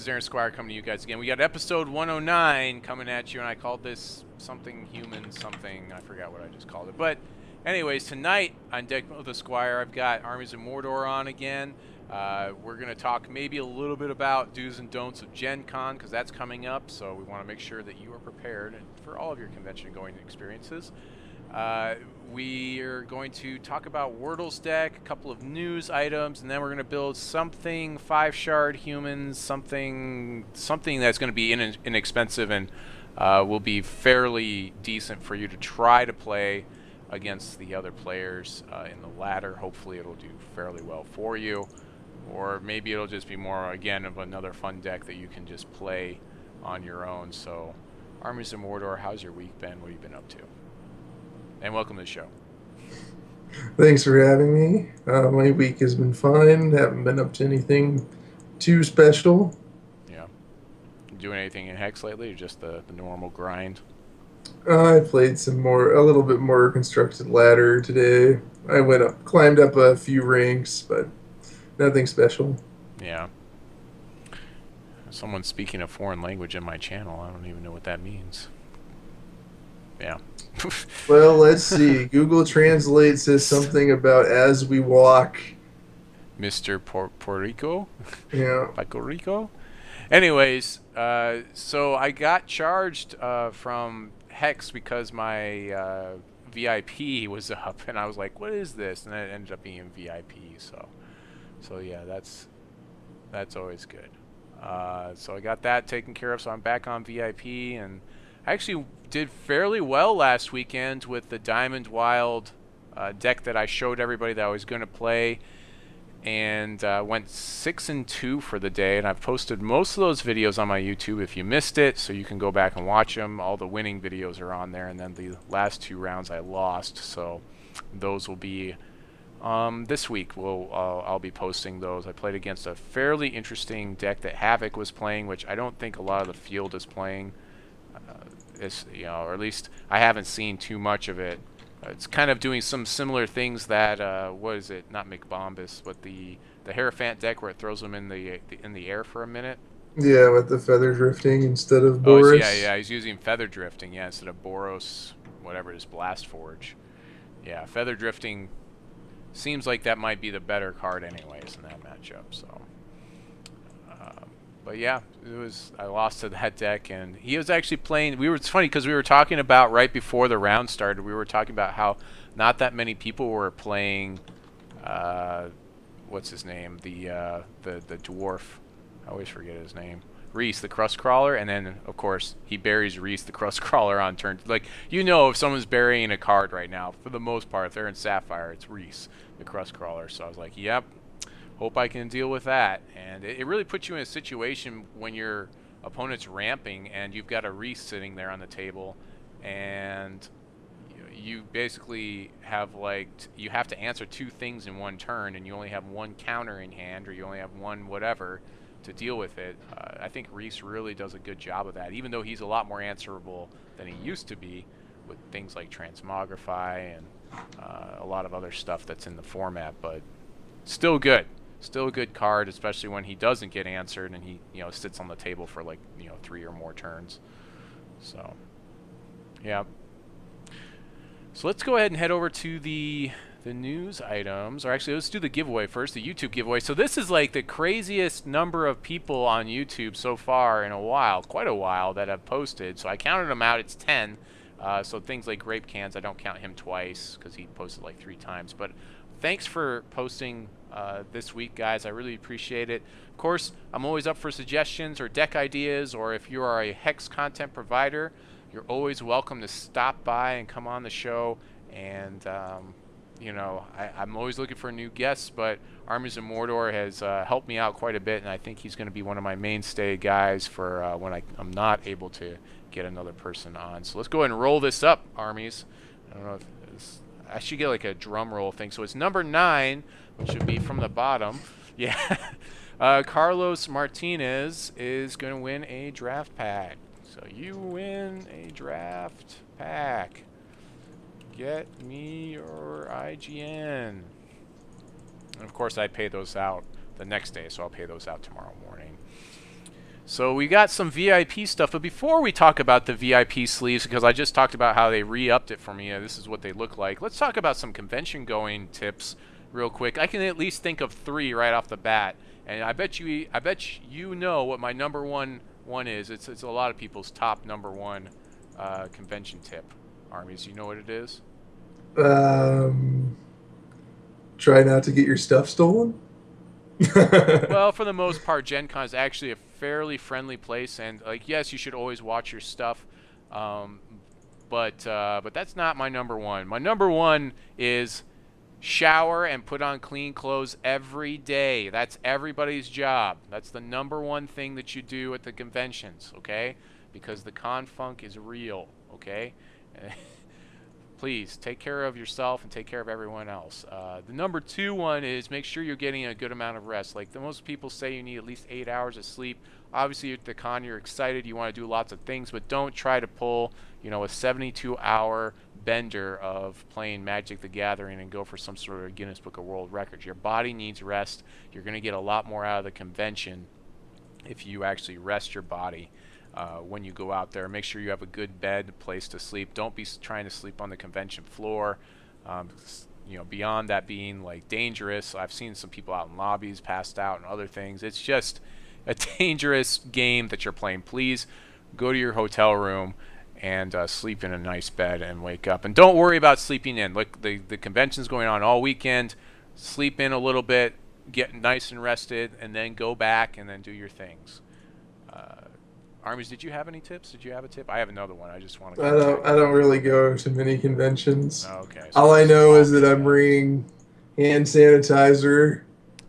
Aaron Squire coming to you guys again. We got episode 109 coming at you, and I called this something human something. I forgot what I just called it. But anyways, tonight on Deck with the Squire, I've got Armies of Mordor on again. We're going to talk maybe a little bit about do's and don'ts of GenCON, because that's coming up, so we want to make sure that you are prepared for all of your convention-going experiences. We are going to talk about Wordle's deck, a couple of news items, and then we're going to build something 5-shard humans, something that's going to be inexpensive and will be fairly decent for you to try to play against the other players in the ladder. Hopefully it'll do fairly well for you, or maybe it'll just be more, again, of another fun deck that you can just play on your own. So, Armies of Mordor, how's your week been? What have you been up to? And welcome to the show. Thanks for having me. My week has been fine. Haven't been up to anything too special. Yeah. Doing anything in Hex lately, or just the normal grind? I played a little bit more constructed ladder today. I climbed up a few ranks, but nothing special. Yeah. Someone's speaking a foreign language in my channel. I don't even know what that means. Yeah. Well, let's see. Google Translate says something about as we walk. Mr. Puerto Rico? Yeah. Puerto Rico? Anyways, so I got charged from Hex because my VIP was up, and I was like, what is this? And it ended up being VIP, so yeah, that's always good. So I got that taken care of, so I'm back on VIP, and I actually did fairly well last weekend with the Diamond Wild deck that I showed everybody that I was going to play, and went 6-2 for the day. And I've posted most of those videos on my YouTube if you missed it, so you can go back and watch them. All the winning videos are on there, and then the last 2 rounds I lost, so those will be this week. I'll be posting those. I played against a fairly interesting deck that Havoc was playing, which I don't think a lot of the field is playing. Or at least I haven't seen too much of it. It's kind of doing some similar things that what is it? Not McBombus, but the Hierophant deck where it throws them in the air for a minute. Yeah, with the feather drifting instead of Oh, Boris. yeah, he's using feather drifting, yeah, instead of Boros, whatever it is, Blast Forge. Yeah, feather drifting seems like that might be the better card anyways in that matchup. So. But yeah, I lost to that deck, and he was actually playing. It's funny because we were talking about right before the round started. We were talking about how not that many people were playing. What's his name? The dwarf. I always forget his name. Reese, the Crust Crawler, and then of course he buries Reese, the Crust Crawler, on turn. Like, if someone's burying a card right now, for the most part, if they're in Sapphire, it's Reese, the Crust Crawler. So I was like, yep. Hope I can deal with that. And it really puts you in a situation when your opponent's ramping and you've got a Reese sitting there on the table, and you basically have you have to answer 2 things in one turn, and you only have 1 counter in hand, or you only have 1 whatever to deal with it. I think Reese really does a good job of that, even though he's a lot more answerable than he used to be with things like Transmogrify and a lot of other stuff that's in the format, but still good. Still a good card, especially when he doesn't get answered and he, sits on the table for 3 or more turns. So, yeah. So let's go ahead and head over to the news items. Or actually, let's do the giveaway first, the YouTube giveaway. So this is like the craziest number of people on YouTube so far in quite a while, that have posted. So I counted them out. It's 10. So things like Grape Cans, I don't count him twice because he posted 3 times. But thanks for posting this week, guys. I really appreciate it. Of course, I'm always up for suggestions or deck ideas, or if you are a Hex content provider, you're always welcome to stop by and come on the show. And I'm always looking for new guests, but Armies of Mordor has helped me out quite a bit, and I think he's going to be one of my mainstay guys for when I'm not able to get another person on. So let's go ahead and roll this up, Armies. I don't know if I should get a drum roll thing. So it's number 9, which should be from the bottom. Yeah. Carlos Martinez is going to win a draft pack. So you win a draft pack. Get me your IGN. And of course, I pay those out the next day, so I'll pay those out tomorrow morning. So we got some VIP stuff, but before we talk about the VIP sleeves, because I just talked about how they re-upped it for me, this is what they look like. Let's talk about some convention going tips real quick. I can at least think of 3 right off the bat, and I bet you know what my number one is. It's a lot of people's top number 1 convention tip. Armies, you know what it is? Try not to get your stuff stolen. Well, for the most part, Gen Con is actually a fairly friendly place, and like, yes, you should always watch your stuff, but that's not my number 1. My number 1 is shower and put on clean clothes every day. That's everybody's job. That's the number 1 thing that you do at the conventions, okay? Because the con funk is real, okay? Please take care of yourself and take care of everyone else. The number 2 one is make sure you're getting a good amount of rest. Like the most people say, you need at least 8 hours of sleep. Obviously, at the con, you're excited, you want to do lots of things, but don't try to pull, a 72-hour bender of playing Magic the Gathering and go for some sort of Guinness Book of World Records. Your body needs rest. You're going to get a lot more out of the convention if you actually rest your body. When you go out there, make sure you have a good bed, place to sleep. Don't be trying to sleep on the convention floor. Beyond that being like dangerous, I've seen some people out in lobbies passed out and other things. It's just a dangerous game that you're playing. Please go to your hotel room and sleep in a nice bed and wake up. And don't worry about sleeping in. Look, the convention's going on all weekend. Sleep in a little bit, get nice and rested, and then go back and then do your things. Armies, did you have any tips? Did you have a tip? I have another one. I just want to. I don't really go to many conventions. Oh, okay. So all I know is that I'm bringing hand sanitizer,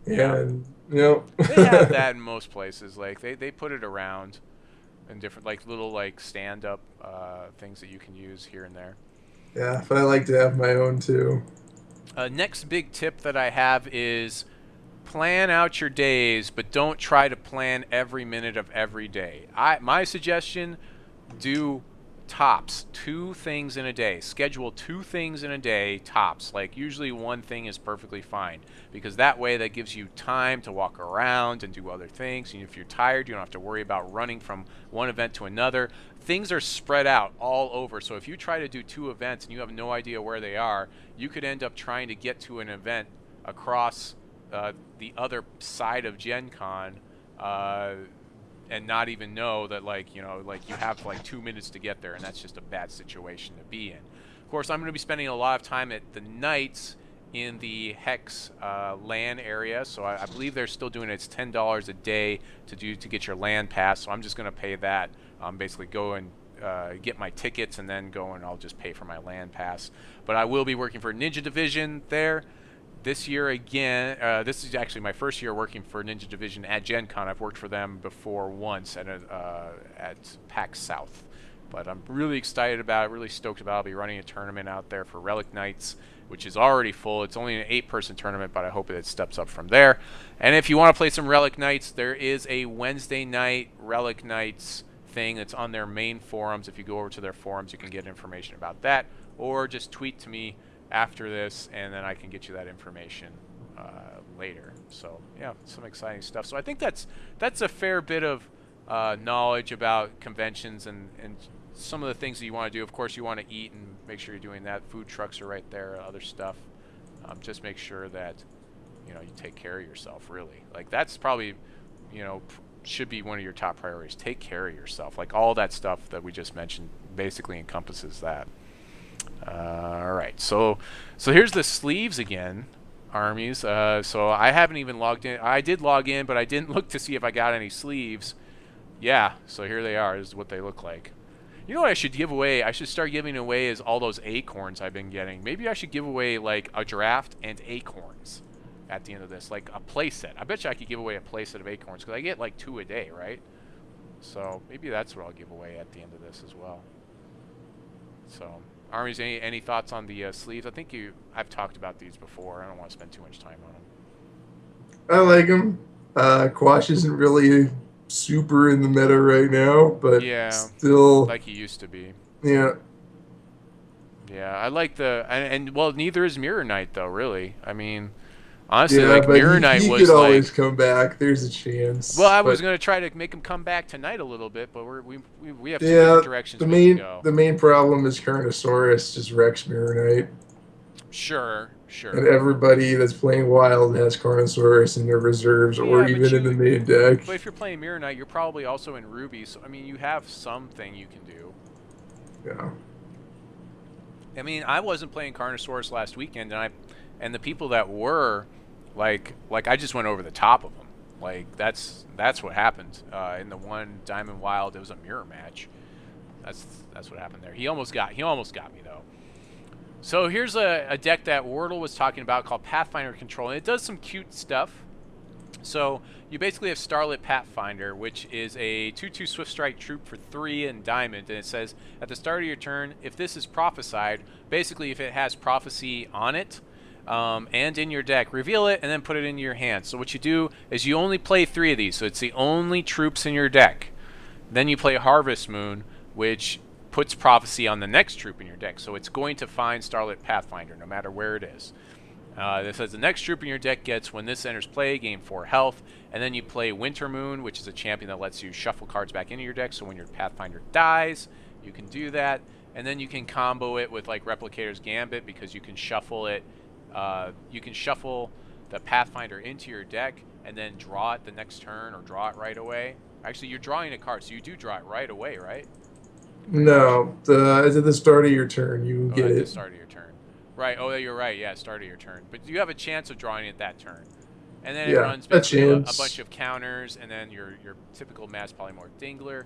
and they have that in most places. Like they put it around in different little stand-up things that you can use here and there. Yeah, but I like to have my own too. Next big tip that I have is plan out your days, but don't try to plan every minute of every day. My suggestion, do tops 2 things in a day. Schedule 2 things in a day tops. Like usually 1 thing is perfectly fine, because that way that gives you time to walk around and do other things. And if you're tired, you don't have to worry about running from one event to another. Things are spread out all over, so if you try to do 2 events and you have no idea where they are, you could end up trying to get to an event across the other side of Gen Con and not even know that you have 2 minutes to get there, and that's just a bad situation to be in. Of course, I'm going to be spending a lot of time at the nights in the Hex LAN area, so I believe they're still doing it. It's $10 a day to get your LAN pass, so I'm just going to pay that. Basically go and get my tickets and then go and I'll just pay for my LAN pass. But I will be working for Ninja Division there. This year again, this is actually my first year working for Ninja Division at Gen Con. I've worked for them before once at PAX South. But I'm really excited about it, really stoked about it. I'll be running a tournament out there for Relic Nights, which is already full. It's only an 8-person tournament, but I hope it steps up from there. And if you want to play some Relic Nights, there is a Wednesday night Relic Nights thing that's on their main forums. If you go over to their forums, you can get information about that, or just tweet to me after this, and then I can get you that information later. So yeah, some exciting stuff. So I think that's a fair bit of knowledge about conventions and some of the things that you want to do. Of course, you want to eat and make sure you're doing that. Food trucks are right there, other stuff. Just make sure that you take care of yourself, really. Like that's probably should be one of your top priorities. Take care of yourself. Like all that stuff that we just mentioned basically encompasses that. All right, so here's the sleeves again, Armies. So I haven't even logged in. I did log in, but I didn't look to see if I got any sleeves. Yeah, so here they are. This is what they look like. You know what I should give away? I should start giving away is all those acorns I've been getting. Maybe I should give away like a draft and acorns at the end of this, like a playset. I bet you I could give away a playset of acorns because I get like 2 a day, right? So maybe that's what I'll give away at the end of this as well. So. Armies, any thoughts on the sleeves? I think I've talked about these before. I don't want to spend too much time on them. I like them. Quash isn't really super in the meta right now, but yeah, still like he used to be. Yeah. Yeah, I like the and well, neither is Mirror Knight though. Really, I mean, Honestly, Yeah, like but Mirror Knight he was could always like, come back. There's a well, chance. I was But gonna try to make him come back tonight a little bit, but we have two yeah, different directions the we can main go. the main problem is Carnosaurus just wrecks Mirror Knight. Sure, And sure. everybody that's playing Wild has Carnosaurus in their reserves Well, or yeah, even in the main deck. but if you're playing Mirror Knight, you're probably also in Ruby, so I mean, you have something you can do. Yeah. I mean, I wasn't playing Carnosaurus last weekend, and the people that were, like I just went over the top of them. Like that's what happened in the one Diamond Wild. It was a mirror match. That's what happened there. He almost got me though. So here's a deck that Wordle was talking about called Pathfinder Control, and it does some cute stuff. So you basically have Starlit Pathfinder, which is a 2/2 Swift Strike troop for 3 in Diamond, and it says at the start of your turn, if this is prophesied, basically if it has prophecy on it and in your deck, reveal it and then put it into your hand. So what you do is you only play 3 of these, so it's the only troops in your deck. Then you play Harvest Moon, which puts prophecy on the next troop in your deck, so it's going to find Starlit Pathfinder no matter where it is. This says the next troop in your deck gets, when this enters play, gain 4 health, and then you play Winter Moon, which is a champion that lets you shuffle cards back into your deck, so when your Pathfinder dies, you can do that, and then you can combo it with like Replicator's Gambit, because you can shuffle it, you can shuffle the Pathfinder into your deck, and then draw it the next turn, or draw it right away. Actually, you're drawing a card, so you do draw it right away, right? No, it's at the start of your turn. You get At it. the start of your turn. Right. Oh, you're right. Yeah, start of your turn. But you have a chance of drawing it that turn. And then it Yeah, runs a basically a chance. bunch of counters, and then your typical Mass Polymorph Dingler.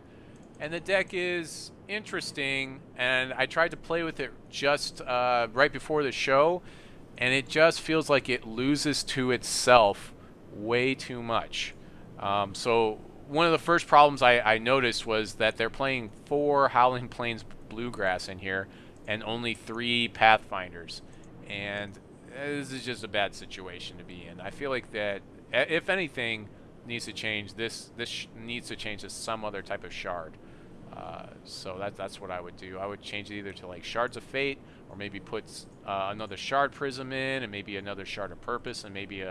And the deck is interesting, and I tried to play with it just right before the show, and it just feels like it loses to itself way too much. So one of the first problems I noticed was that they're playing 4 Howling Plains Bluegrass in here, and only 3 Pathfinders, and this is just a bad situation to be in. I feel like that, if anything, needs to change. This needs to change to some other type of shard. So that's what I would do. I would change it either to like Shards of Fate, or maybe put another Shard Prism in, and maybe another Shard of Purpose, and maybe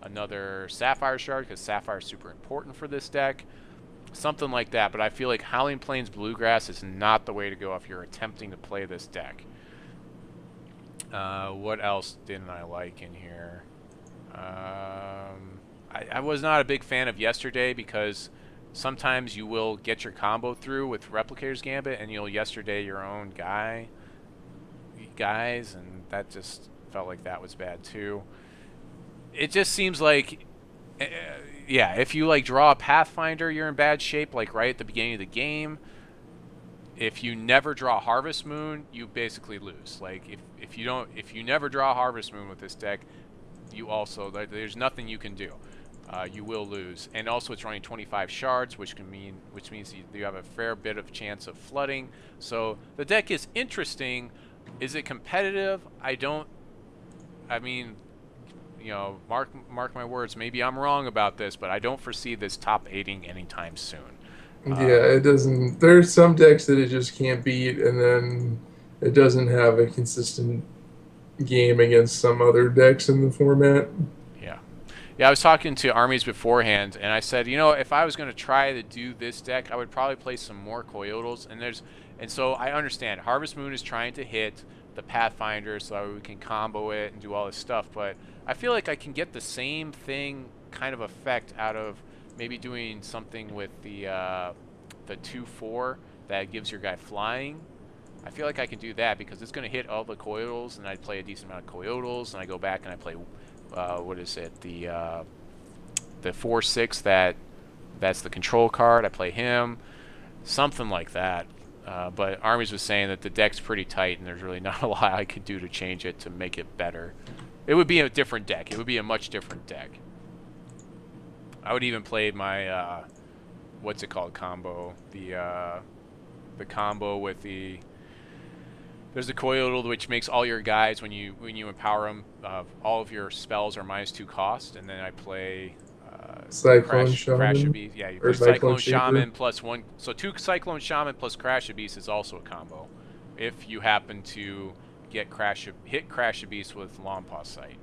another Sapphire Shard, because Sapphire is super important for this deck. Something like that, but I feel like Howling Plains Bluegrass is not the way to go if you're attempting to play this deck. What else didn't I like in here? I was not a big fan of yesterday, because sometimes you will get your combo through with Replicator's Gambit, and you'll yesterday your own guys, and that just felt like that was bad too. It just seems like, yeah, if you like draw a Pathfinder, you're in bad shape, like right at the beginning of the game. If you never draw Harvest Moon, you basically lose. Like if you never draw Harvest Moon with this deck, you also, there's nothing you can do. You will lose. And also it's running 25 shards, which means you have a fair bit of chance of flooding. So the deck is interesting. Is it competitive? I mean, you know, mark my words, maybe I'm wrong about this, but I don't foresee this top 8ing anytime soon. Yeah, it doesn't. There's some decks that it just can't beat, and then it doesn't have a consistent game against some other decks in the format. Yeah, I was talking to Armies beforehand, and I said, you know, if I was going to try to do this deck, I would probably play some more Coyotls. And so I understand Harvest Moon is trying to hit the Pathfinder so that we can combo it and do all this stuff, but I feel like I can get the same thing kind of effect out of maybe doing something with the 2/4 that gives your guy flying. I feel like I can do that, because it's going to hit all the Coyotls, and I play a decent amount of Coyotls, and I go back and I play what is it, the 4/6 that's the control card. I play him, something like that. But Armies was saying that the deck's pretty tight, and there's really not a lot I could do to change it to make it better. It would be a different deck. It would be a much different deck. I would even play my what's it called combo, the combo with the. There's the Coyotl, which makes all your guys, when you empower them, all of your spells are -2 cost, and then I play Cyclone Shaman. Crash Beast. Yeah, you play Cyclone Shaman plus 1. So 2 Cyclone Shaman plus Crash Beast is also a combo, if you happen to get hit Crash Beast with Lawnpaw Sight.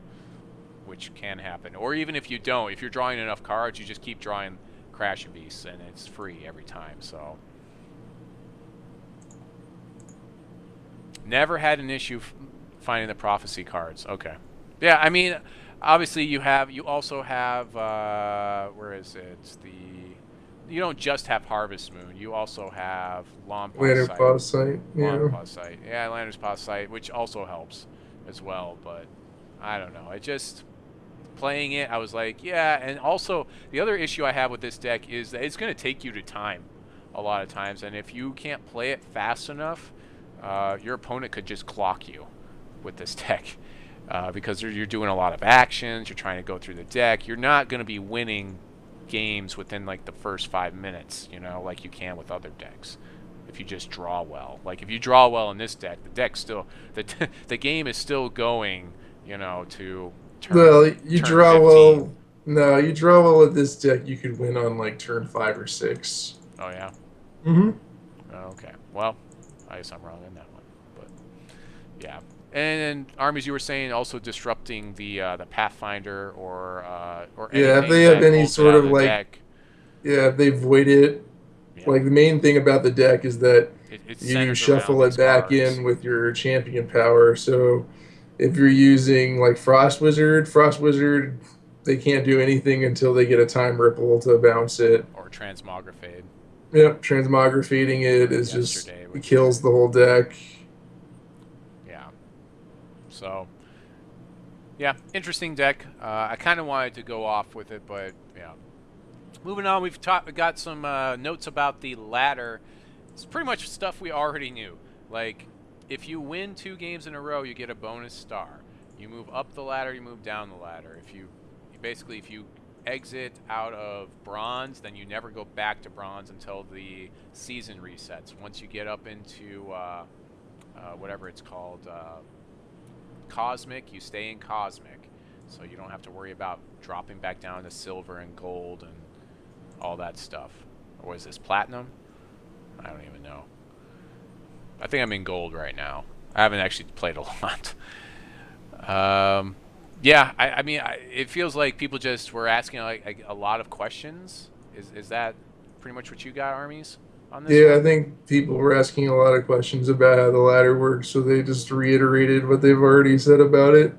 which can happen. Or even if you don't, if you're drawing enough cards, you just keep drawing Crash Beasts, and it's free every time. So never had an issue finding the Prophecy cards. Okay. Yeah, I mean, obviously you also have where is it? You don't just have Harvest Moon. You also have Lawn Lantern Pause Sight. Lawn Pause Sight. Yeah, Lantern's Pause Sight, which also helps as well. But I don't know. Playing it, I was like, yeah. And also, the other issue I have with this deck is that it's going to take you to time a lot of times. And if you can't play it fast enough, your opponent could just clock you with this deck. Because you're doing a lot of actions. You're trying to go through the deck. You're not going to be winning games within like the first 5 minutes, like you can with other decks if you just draw well. Like if you draw well in this deck, the deck still the game is still going, to turn. Well, you turn draw 15. well. No, you draw well with this deck. You could win on like turn 5 or 6. Oh yeah. Mm-hmm. Okay. Well, I guess I'm wrong in that one, but yeah. And Armies, you were saying also disrupting the Pathfinder or yeah, if they have any sort of like deck. Yeah, if they void it. Yeah. Like the main thing about the deck is that you shuffle it back in with your champion power. So if you're using like Frost Wizard, they can't do anything until they get a Time Ripple to bounce it. Or Transmogrifade. Yep, Transmogrifading it is just it kills the whole deck. So, yeah, interesting deck. I kind of wanted to go off with it, but yeah. Moving on, we got some notes about the ladder. It's pretty much stuff we already knew. Like, if you win 2 games in a row, you get a bonus star. You move up the ladder, you move down the ladder. If you exit out of bronze, then you never go back to bronze until the season resets. Once you get up into whatever it's called. Cosmic, you stay in Cosmic, so you don't have to worry about dropping back down to silver and gold and all that stuff. Or is this platinum? I don't even know. I think I'm in gold right now. I haven't actually played a lot. Yeah, I mean, it feels like people just were asking like a lot of questions. Is that pretty much what you got, Armies? On this yeah, one? I think people were asking a lot of questions about how the ladder works, so they just reiterated what they've already said about it,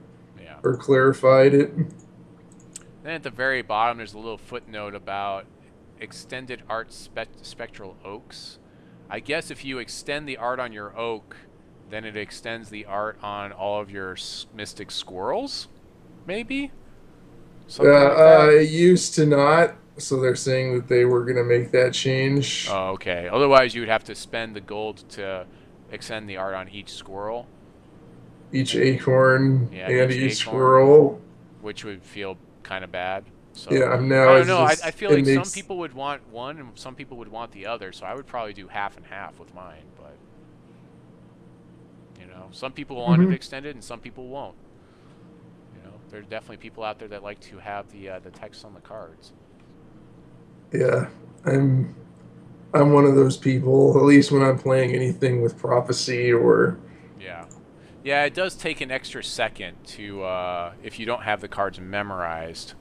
or clarified it. Then at the very bottom, there's a little footnote about extended art spectral oaks. I guess if you extend the art on your oak, then it extends the art on all of your mystic squirrels, maybe? Something like that? It used to not. So they're saying that they were going to make that change. Oh, okay. Otherwise, you would have to spend the gold to extend the art on each squirrel. Each acorn and each squirrel. Which would feel kind of bad. So, yeah, now I don't know. I feel like some people would want one and some people would want the other. So I would probably do half and half with mine. But, some people want it extended and some people won't. There's definitely people out there that like to have the text on the cards. Yeah, I'm one of those people, at least when I'm playing anything with Prophecy or... Yeah, it does take an extra second to, if you don't have the cards memorized.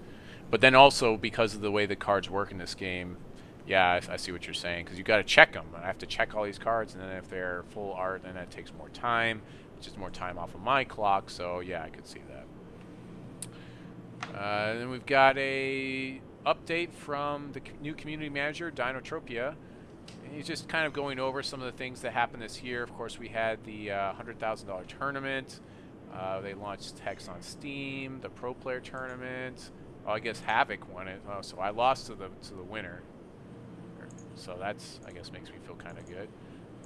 But then also, because of the way the cards work in this game, yeah, I see what you're saying, because you got to check them. I have to check all these cards, and then if they're full art, then that takes more time, which is more time off of my clock, so yeah, I could see that. Then we've got a update from the new community manager, Dinotropia. He's just kind of going over some of the things that happened this year. Of course, we had the $100,000 tournament. They launched Hex on Steam, the Pro Player tournament. Oh, I guess Havoc won it. Oh, so I lost to the winner. So that's, I guess, makes me feel kind of good.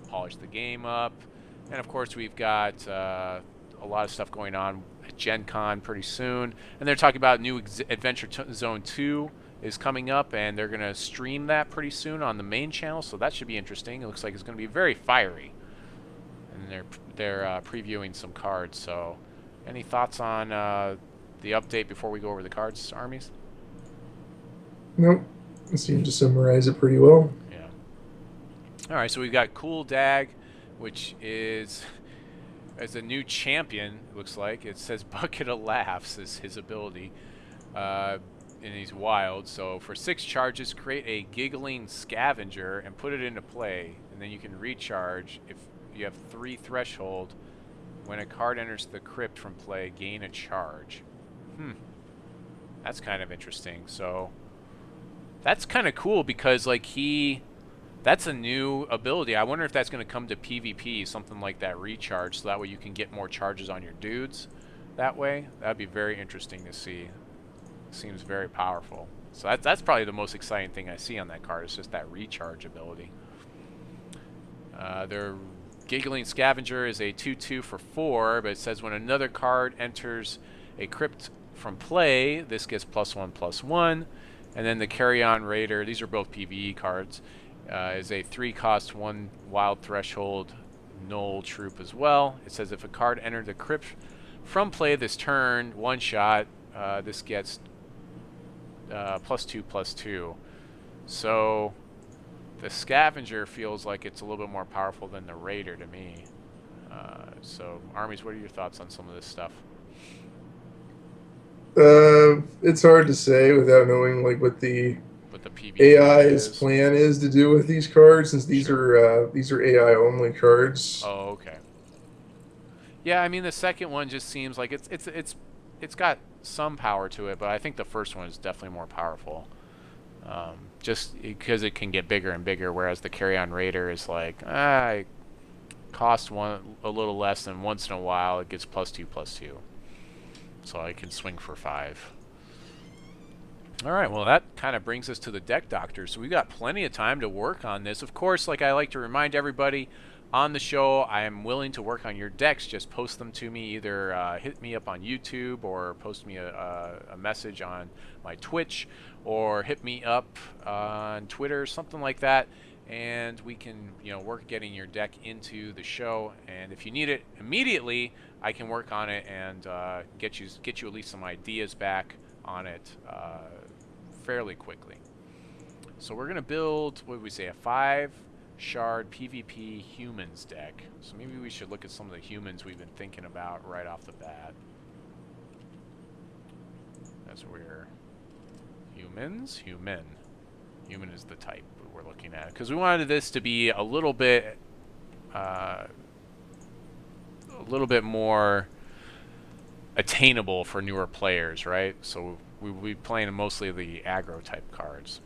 Polish the game up. And of course, we've got a lot of stuff going on at GenCON pretty soon. And they're talking about new Adventure Zone 2 is coming up, and they're going to stream that pretty soon on the main channel, so that should be interesting. It looks like it's going to be very fiery. And they're previewing some cards, so any thoughts on the update before we go over the cards, Armies? Nope. I seem to summarize it pretty well. Yeah. All right, so we've got Cool Dag, which is... as a new champion, it looks like. It says Bucket of Laughs is his ability. And he's wild. So for 6 charges, create a Giggling Scavenger and put it into play. And then you can recharge if you have 3 threshold. When a card enters the crypt from play, gain a charge. That's kind of interesting. So that's kind of cool because like that's a new ability. I wonder if that's going to come to PvP, something like that recharge, so that way you can get more charges on your dudes that way. That'd be very interesting to see. Seems very powerful. So that's probably the most exciting thing I see on that card is just that recharge ability. Their Giggling Scavenger is a 2/2 for 4, but it says when another card enters a crypt from play, this gets +1/+1. And then the Carrion Raider, these are both PvE cards, is a 3-cost 1 wild threshold null troop as well. It says if a card entered the crypt from play this turn, 1-shot, this gets +2/+2. So the Scavenger feels like it's a little bit more powerful than the Raider to me. So Armies, what are your thoughts on some of this stuff? It's hard to say without knowing like what the AI's plan is to do with these cards, since these are AI only cards. Oh, okay. Yeah, I mean the second one just seems like it's got some power to it, but I think the first one is definitely more powerful. Just because it can get bigger and bigger, whereas the Carrion Raider is like, it costs a little less, and once in a while it gets +2/+2. So I can swing for 5. Alright, well that kind of brings us to the deck doctor. So we got plenty of time to work on this. Of course, like I like to remind everybody on the show, I am willing to work on your decks. Just post them to me. Either hit me up on YouTube or post me a message on my Twitch, or hit me up on Twitter, something like that. And we can, work getting your deck into the show. And if you need it immediately, I can work on it and get you at least some ideas back on it fairly quickly. So we're gonna build, what did we say, a 5-shard PvP humans deck. So maybe we should look at some of the humans we've been thinking about right off the bat. That's where human is the type we're looking at, because we wanted this to be a little bit more attainable for newer players, right? So we'll be playing mostly the aggro type cards.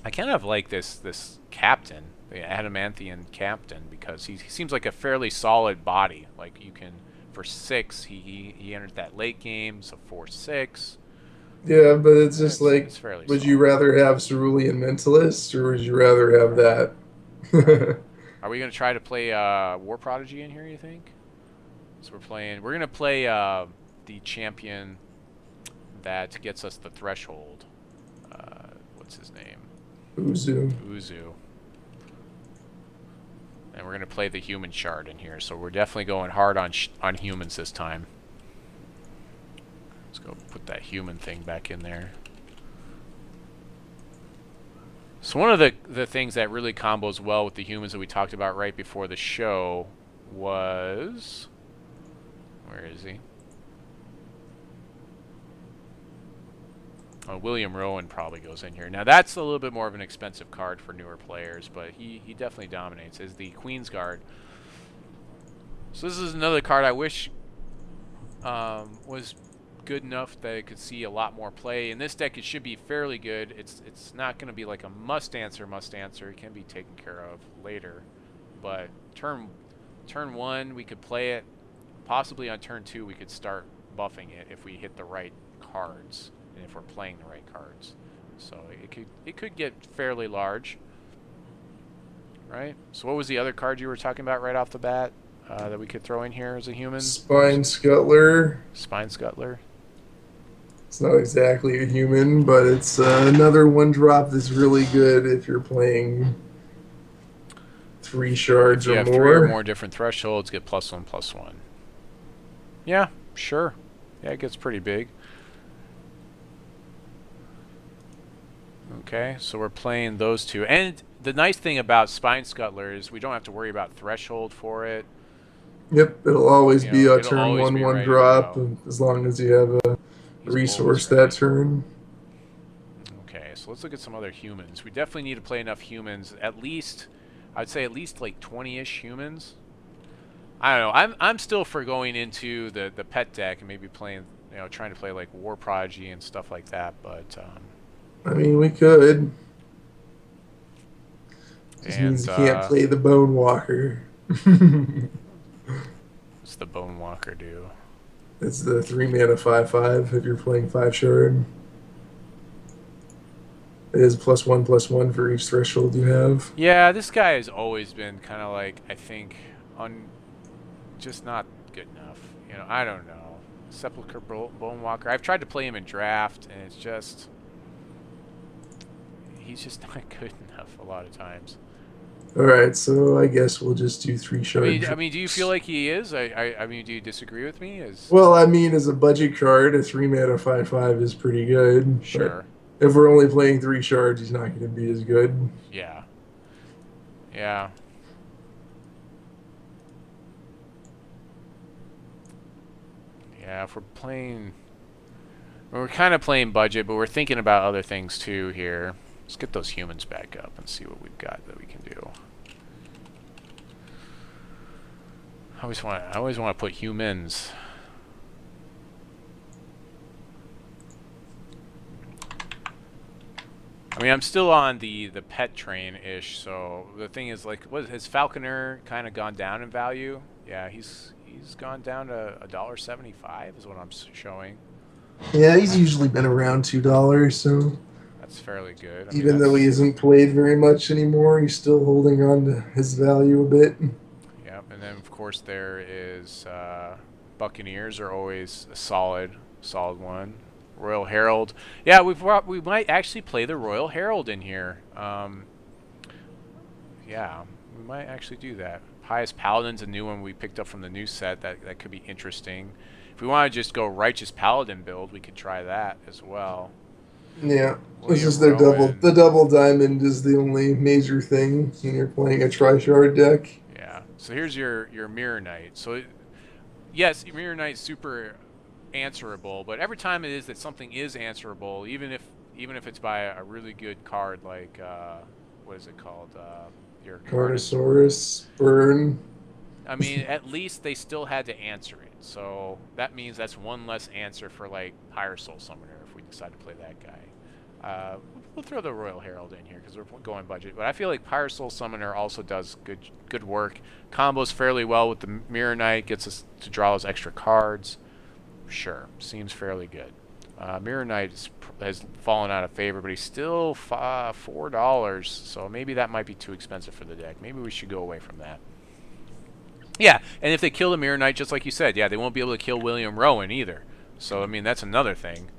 I kind of like this captain, the Adamanthian captain, because he seems like a fairly solid body. Like you can, for 6, he entered that late game, so 4/6. Yeah, but it's just like, would solid. You rather have Cerulean Mentalist, or would you rather have that? Are we going to try to play War Prodigy in here, you think? So we're going to play the champion that gets us the threshold. What's his name? Uzzu. And we're going to play the human shard in here. So we're definitely going hard on humans this time. Let's go put that human thing back in there. So one of the things that really combos well with the humans that we talked about right before the show was... Where is he? Oh, William Rowan probably goes in here. Now that's a little bit more of an expensive card for newer players, but he definitely dominates. Is the Queensguard. So this is another card I wish was good enough that it could see a lot more play. In this deck it should be fairly good. It's not going to be like a must answer. It can be taken care of later. But turn 1 we could play it. Possibly on turn 2 we could start buffing it if we hit the right cards and if we're playing the right cards. So it could get fairly large. Right? So what was the other card you were talking about right off the bat that we could throw in here as a human? Spine Scuttler. Spine Scuttler. It's not exactly a human, but it's another 1-drop that's really good if you're playing 3 shards or more. If you have 3 or more different thresholds, get +1/+1. Yeah, sure. Yeah, it gets pretty big. Okay, so we're playing those 2. And the nice thing about Spine Scuttler is we don't have to worry about threshold for it. Yep, it'll always be a it'll turn always be 1/1 ready to drop, go. as long as you have a He's resource that turn. Okay, so let's look at some other humans. We definitely need to play enough humans. At least, I'd say at least like 20-ish humans. I don't know. I'm still for going into the pet deck and maybe playing, trying to play like War Prodigy and stuff like that. But I mean, we could. Just means you can't play the Bonewalker. What's the Bonewalker do? It's the 3-mana 5/5 if you're playing 5 Shard. It is +1/+1 for each threshold you have. Yeah, this guy has always been kind of like, I think, just not good enough. I don't know. Sepulchre Bonewalker. I've tried to play him in draft, and it's just... he's just not good enough a lot of times. Alright, so I guess we'll just do 3 Shard. I mean, do you feel like he is? I mean, do you disagree with me? Well, I mean, as a budget card, a 3-mana 5/5 is pretty good. Sure. If we're only playing 3 Shards, he's not going to be as good. Yeah. Yeah. Yeah, if we're playing... we're kind of playing budget, but we're thinking about other things too here. Let's get those humans back up and see what we've got that we can do. I always want to put humans. I mean, I'm still on the pet train-ish, so the thing is, like, has Falconer kind of gone down in value? Yeah, he's gone down to $1.75 is what I'm showing. Yeah, he's usually been around $2, so... that's fairly good. Even though he isn't played very much anymore, he's still holding on to his value a bit. Yep, and then, of course, there is... Buccaneers are always a solid one. Royal Herald. Yeah, we might actually play the Royal Herald in here. Yeah, we might actually do that. Pious Paladin's a new one we picked up from the new set. That could be interesting. If we want to just go Righteous Paladin build, we could try that as well. Yeah, this is their the double diamond is the only major thing when you're playing a Tri-Shard deck. Yeah, so here's your Mirror Knight. So, yes, Mirror Knight's super answerable, but every time it is that something is answerable, even if it's by a really good card like what is it called, your Carnosaurus Burn. I mean, at least they still had to answer it, so that means that's one less answer for like Pyresoul Summoner if we decide to play that guy. We'll throw the Royal Herald in here because we're going budget, but I feel like Pyresoul Summoner also does good work. Combos fairly well with the Mirror Knight, gets us to draw those extra cards. Sure, seems fairly good. Mirror Knight has fallen out of favor, but he's still $4, so maybe that might be too expensive for the deck. Maybe we should go away from that. Yeah, and if they kill the Mirror Knight, just like you said, yeah, they won't be able to kill William Rowan either. So, I mean, that's another thing.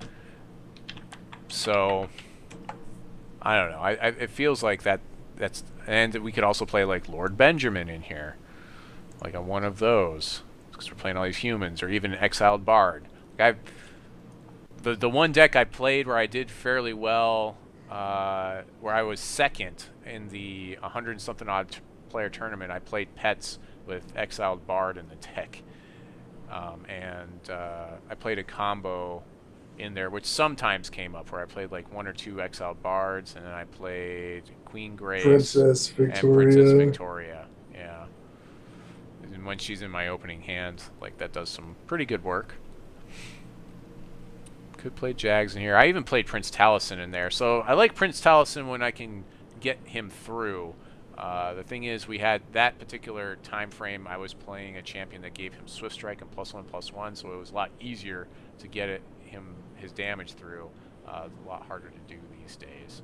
So, I don't know. It feels like that's... and we could also play, like, Lord Benjamin in here. Like on one of those. Because we're playing all these humans, or even Exiled Bard. Like the one deck I played where I did fairly well, where I was second in the 100-something odd player tournament, I played pets with Exiled Bard in the deck. I played a combo in there, which sometimes came up, where I played like 1 or 2 Exiled Bards, and then I played Queen Grace Princess Victoria. and Princess Victoria. Yeah. And when she's in my opening hand, like, that does some pretty good work. Could play Jags in here. I even played Prince Taliesin in there. So I like Prince Taliesin when I can get him through. The thing is, we had that particular time frame. I was playing a champion that gave him Swift Strike and +1/+1, so it was a lot easier to get his damage through. A lot harder to do these days.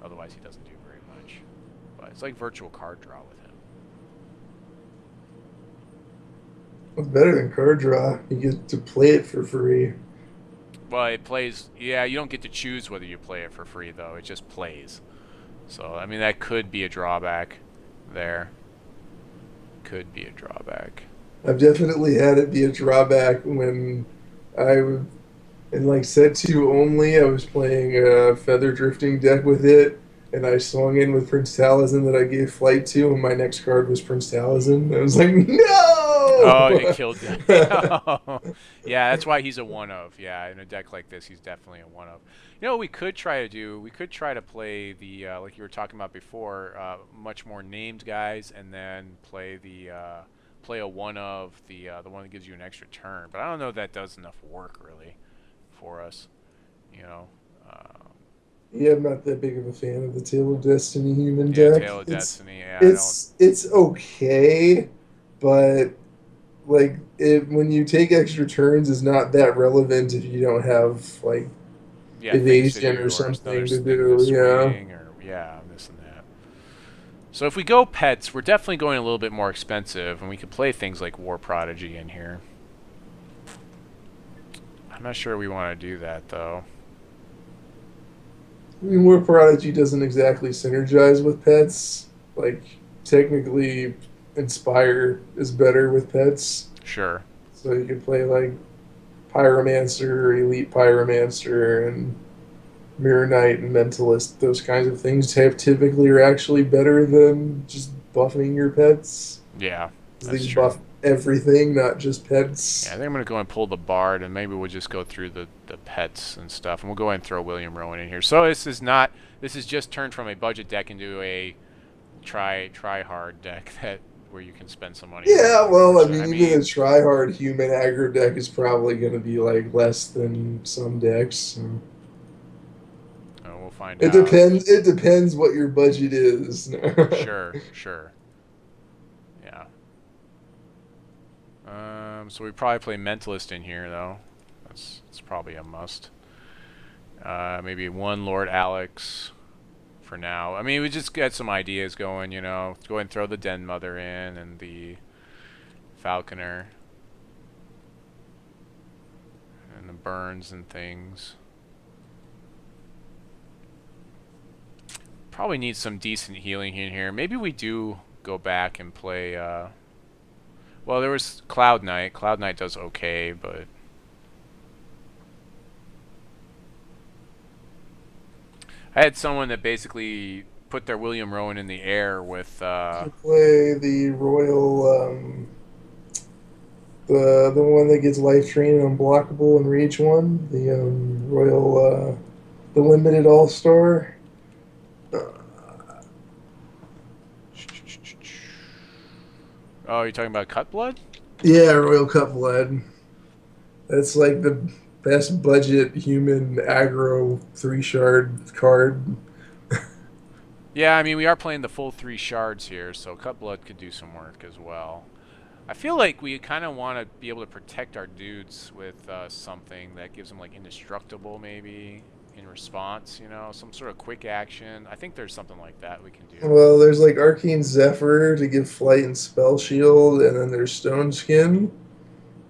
Otherwise, he doesn't do very much. But it's like virtual card draw with him. It's better than card draw. You get to play it for free. Well, it plays... yeah, you don't get to choose whether you play it for free, though. It just plays. So, I mean, that could be a drawback there. Could be a drawback. I've definitely had it be a drawback when in like set 2 only, I was playing a Feather Drifting deck with it, and I swung in with Prince Taliesin that I gave flight to, and my next card was Prince Taliesin. I was like, no! Oh, it killed him. Yeah, that's why he's a one of. Yeah, in a deck like this, he's definitely a one of. You know what we could try to do? We could try to play the like you were talking about before, much more named guys, and then play the play a one of the one that gives you an extra turn. But I don't know if that does enough work really for us. You know. Yeah, I'm not that big of a fan of the Tail of Destiny human Yeah, deck. Tail of Destiny. Yeah, I don't. It's okay, but like when you take extra turns is not that relevant if you don't have like Yeah, things to evasion do or or another something to thing to do. Yeah. swing or yeah, this and that. So if we go pets, we're definitely going a little bit more expensive, and we could play things like War Prodigy in here. I'm not sure we want to do that though. I mean, War Prodigy doesn't exactly synergize with pets. Like technically, Inspire is better with pets. Sure. So you could play like Pyromancer, Elite Pyromancer, and Mirror Knight and Mentalist. Those kinds of things typically are actually better than just buffing your pets. Yeah, that's these true. buff everything, not just pets. Yeah, I think I'm going to go and pull the Bard, and maybe we'll just go through the pets and stuff, and we'll go ahead and throw William Rowan in here. So this is just turned from a budget deck into a try hard deck that where you can spend some money. Yeah, well, I mean, even a try-hard human aggro deck is probably going to be like less than some decks. So. Oh, we'll find out. It depends what your budget is. Sure. Yeah. So we probably play Mentalist in here though. That's probably a must. Maybe one Lord Alex. For now. I mean, we just get some ideas going, you know. Go ahead and throw the Den Mother in and the Falconer. And the Burns and things. Probably need some decent healing in here. Maybe we do go back and play, well, there was Cloud Knight. Cloud Knight does okay, but I had someone that basically put their William Rowan in the air with to play the Royal the one that gets life drain and unblockable in Rage 1, the Royal the limited all-star. Oh, you're talking about Cutblood? Yeah, Royal Cutblood. That's like the best budget human aggro 3-shard card. Yeah, I mean, we are playing the full 3 shards here, so Cutblood could do some work as well. I feel like we kind of want to be able to protect our dudes with something that gives them, like, indestructible, maybe, in response, you know? Some sort of quick action. I think there's something like that we can do. Well, there's, like, Arcane Zephyr to give Flight and Spell Shield, and then there's Stone Skin.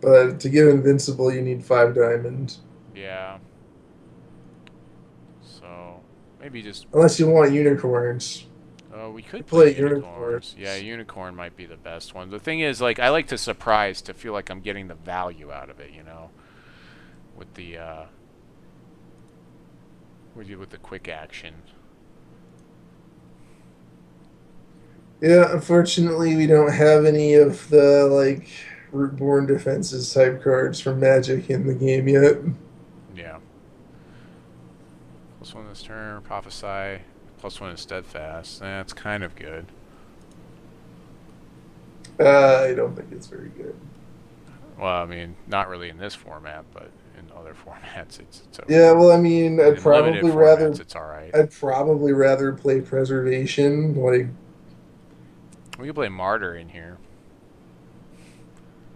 But to give Invincible, you need 5 diamond. Yeah. So, maybe just... Unless you want unicorns. We could play unicorns. Yeah, unicorn might be the best one. The thing is, like, I like to surprise to feel like I'm getting the value out of it, you know? With the, with the quick action. Yeah, unfortunately, we don't have any of the, like... Rootborn Defenses type cards from Magic in the game yet. Yeah. +1 this turn, Prophesy. +1 is Steadfast. That's kind of good. I don't think it's very good. Well, I mean, not really in this format, but in other formats, it's okay. Yeah, well, I mean, I'd probably rather it's all right. I'd probably rather play Preservation. Like, we could play Martyr in here.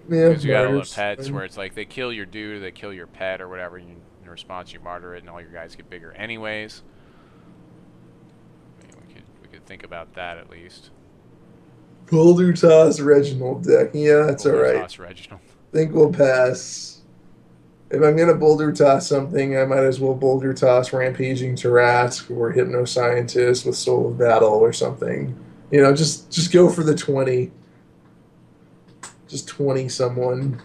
Yeah, because you got all the pets where it's like they kill your dude, they kill your pet or whatever. In response, you martyr it, and all your guys get bigger anyways. I mean, we could think about that at least. Boulder Toss Reginald deck. Yeah, that's all right. Toss Reginald. Think we'll pass. If I'm gonna Boulder Toss something, I might as well Boulder Toss Rampaging Tarask or Hypno Scientist with Soul of Battle or something. You know, just go for the 20. Just 20 someone.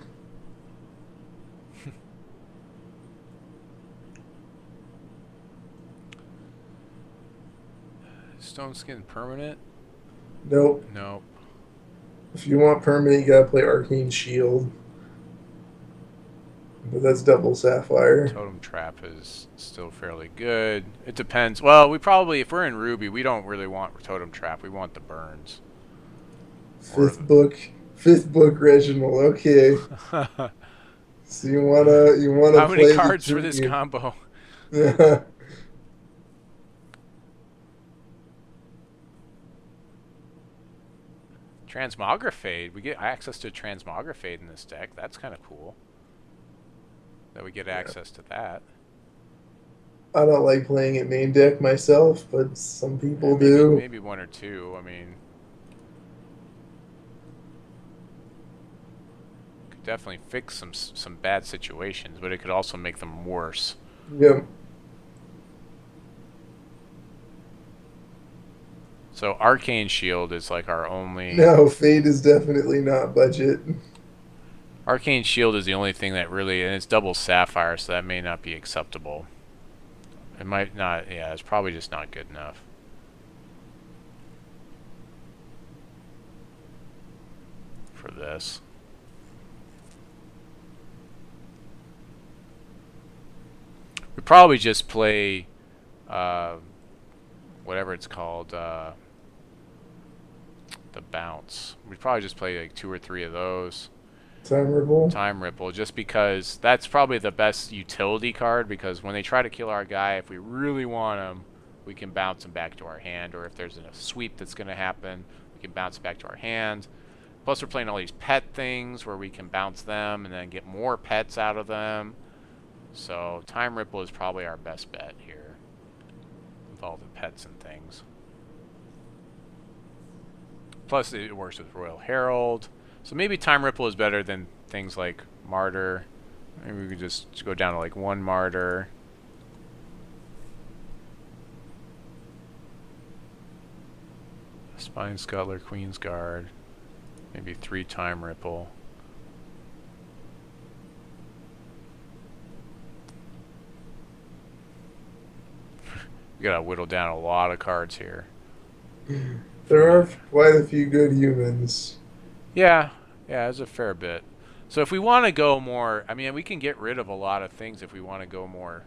Stone Skin permanent? Nope. Nope. If you want permanent, you gotta play Arcane Shield. But that's double Sapphire. Totem Trap is still fairly good. It depends. Well, we probably, if we're in Ruby, we don't really want Totem Trap. We want the burns. Fifth book Reginald. Okay. So you wanna How play many cards for this combo? Yeah. Transmografade. We get access to Transmografade in this deck. That's kind of cool. That we get access to that. I don't like playing it main deck myself, but some people do. Maybe one or two. I mean, could definitely fix some bad situations, but it could also make them worse. Yep. So Arcane Shield is like our only... No, Fade is definitely not budget. Arcane Shield is the only thing that really... And it's double Sapphire, so that may not be acceptable. It might not... Yeah, it's probably just not good enough. For this. We probably just play... whatever it's called... the bounce. We'd probably just play like 2 or 3 of those. Time Ripple, just because that's probably the best utility card, because when they try to kill our guy, if we really want him, we can bounce him back to our hand, or if there's a sweep that's going to happen, we can bounce it back to our hand. Plus we're playing all these pet things where we can bounce them and then get more pets out of them. So Time Ripple is probably our best bet here with all the pets and things. Plus, it works with Royal Herald. So maybe Time Ripple is better than things like Martyr. Maybe we could just go down to like 1 Martyr. Spine Scuttler, Queensguard. Maybe 3 Time Ripple. We gotta whittle down a lot of cards here. There are quite a few good humans. Yeah, there's a fair bit. So if we want to go more, I mean, we can get rid of a lot of things if we want to go more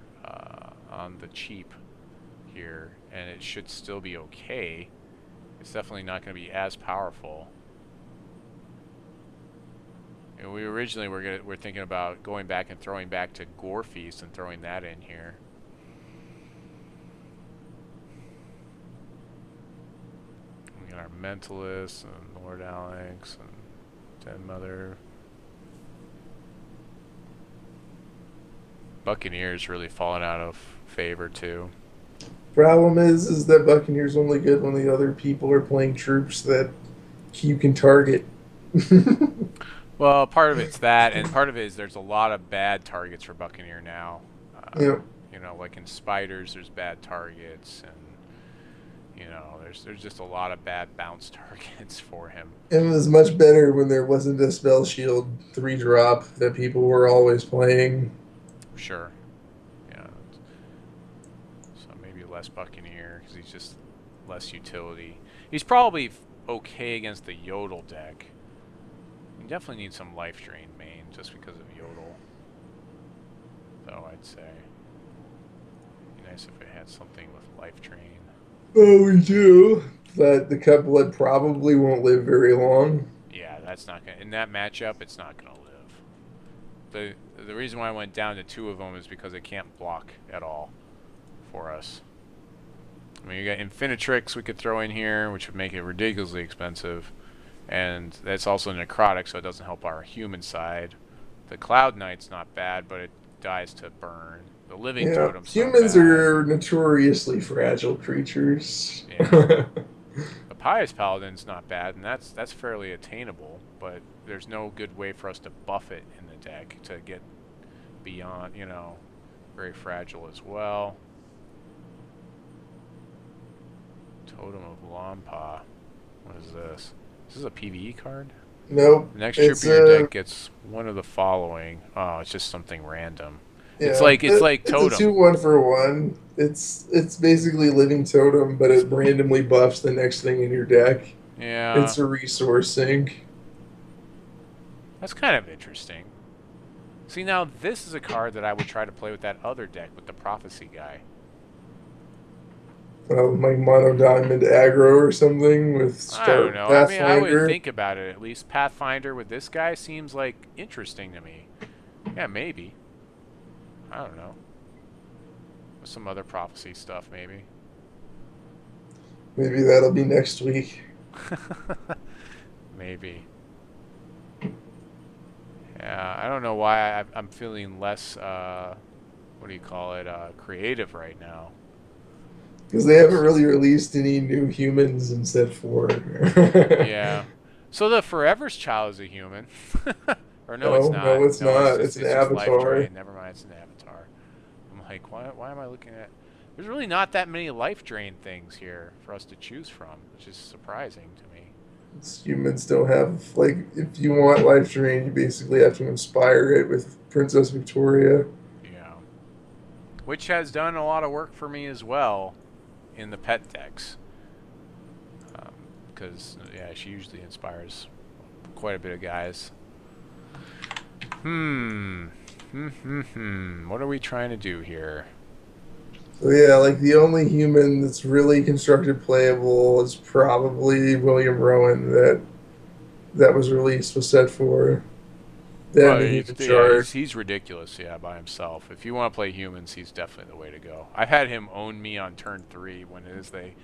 on the cheap here, and it should still be okay. It's definitely not going to be as powerful. And we originally we're thinking about going back and throwing back to Gore Feast and throwing that in here. Our Mentalist and Lord Alex and Dead Mother. Buccaneer's really fallen out of favor too. Problem is that Buccaneer's only good when the other people are playing troops that you can target. Well, part of it's that, and part of it is there's a lot of bad targets for Buccaneer now. Yep. You know, like in Spiders, there's bad targets, and you know, there's just a lot of bad bounce targets for him. It was much better when there wasn't a Spell Shield 3-drop that people were always playing. Sure. Yeah. So maybe less Buccaneer, because he's just less utility. He's probably okay against the Yodel deck. You definitely need some life drain main, just because of Yodel. Though, I'd say. It'd be nice if it had something with life drain. Oh, we do. But the Cutblood probably won't live very long. Yeah, that's not gonna. In that matchup, it's not gonna live. The reason why I went down to 2 of them is because it can't block at all for us. I mean, you got Infinitrix we could throw in here, which would make it ridiculously expensive, and that's also necrotic, so it doesn't help our human side. The Cloud Knight's not bad, but it dies to burn. The Living Totem's humans are notoriously fragile creatures. Yeah. The Pious Paladin's not bad, and that's fairly attainable, but there's no good way for us to buff it in the deck to get beyond, you know, very fragile as well. Totem of Lampa. What is this? Is this a PvE card? Nope. The next troop in your deck gets one of the following. Oh, it's just something random. Yeah, it's like Totem. It's a 2-1 for 1. It's basically Living Totem, but it randomly buffs the next thing in your deck. Yeah. It's a resource sink. That's kind of interesting. See, now this is a card that I would try to play with that other deck with the Prophecy guy. Like mono diamond aggro or something with I don't know. Pathfinder. I mean, I would think about it at least. Pathfinder with this guy seems like interesting to me. Yeah, maybe. I don't know. With some other Prophecy stuff, maybe. Maybe that'll be next week. Maybe. Yeah, I don't know why I'm feeling less, what do you call it, creative right now. Because they haven't really released any new humans in set 4. Yeah. So the Forever's Child is a human. Or no, it's not. No, it's not. It's an just avatar. Never mind, it's an avatar. I'm like, why am I looking at... There's really not that many life drain things here for us to choose from, which is surprising to me. Humans don't have, like, if you want life drain, you basically have to inspire it with Princess Victoria. Yeah. Which has done a lot of work for me as well in the pet decks. Because, yeah, she usually inspires quite a bit of guys. What are we trying to do here? So yeah, like the only human that's really constructed playable is probably William Rowan that was released with set 4. He's ridiculous, yeah, by himself. If you want to play humans, he's definitely the way to go. I've had him own me on turn 3 when it is they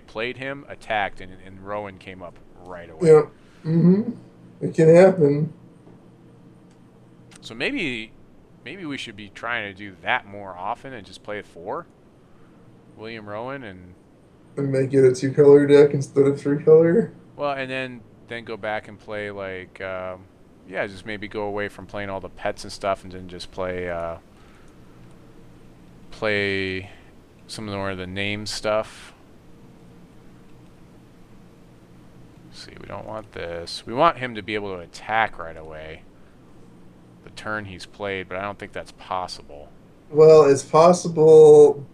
played him, attacked, and Rowan came up right away. Yep. It can happen. So maybe we should be trying to do that more often and just play it 4. William Rowan and make it a 2-color deck instead of 3-color. Well, and then go back and play like yeah, just maybe go away from playing all the pets and stuff and then just play play some of the more of the name stuff. Let's see, we don't want this. We want him to be able to attack right away the turn he's played, but I don't think that's possible. Well, it's possible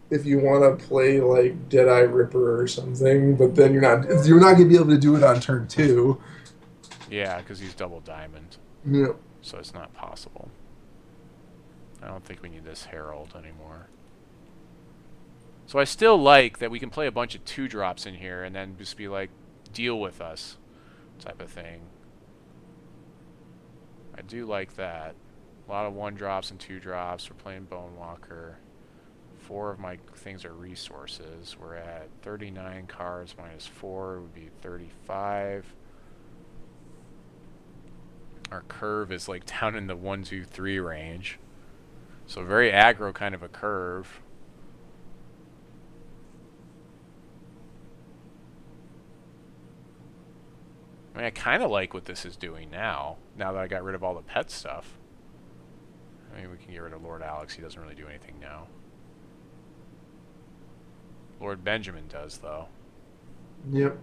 if you want to play like Deadeye Ripper or something, but then you're not going to be able to do it on turn 2. Yeah, because he's double diamond. Yep. So it's not possible. I don't think we need this Herald anymore. So I still like that we can play a bunch of 2-drops in here and then just be like, deal with us type of thing. I do like that. A lot of 1-drops and 2-drops. We're playing Bonewalker. 4 of my things are resources. We're at 39 cards minus 4 would be 35. Our curve is like down in the 1, 2, 3 range. So very aggro kind of a curve. I mean, I kind of like what this is doing now that I got rid of all the pet stuff. I mean, we can get rid of Lord Alex. He doesn't really do anything now. Lord Benjamin does, though. Yep.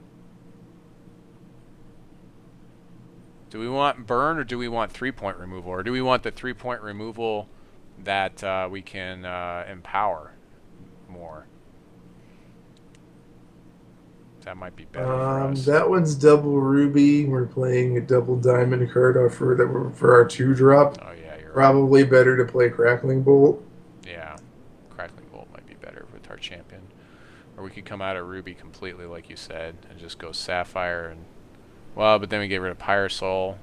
Do we want burn or do we want 3-point removal? Or do we want the 3-point removal that we can empower more? That might be better for us. That one's double ruby. We're playing a double diamond card for our 2-drop. Oh yeah, you're probably right. Better to play Crackling Bolt. Yeah, Crackling Bolt might be better with our champion. Or we could come out of ruby completely, like you said, and just go sapphire and but then we get rid of Pyresoul.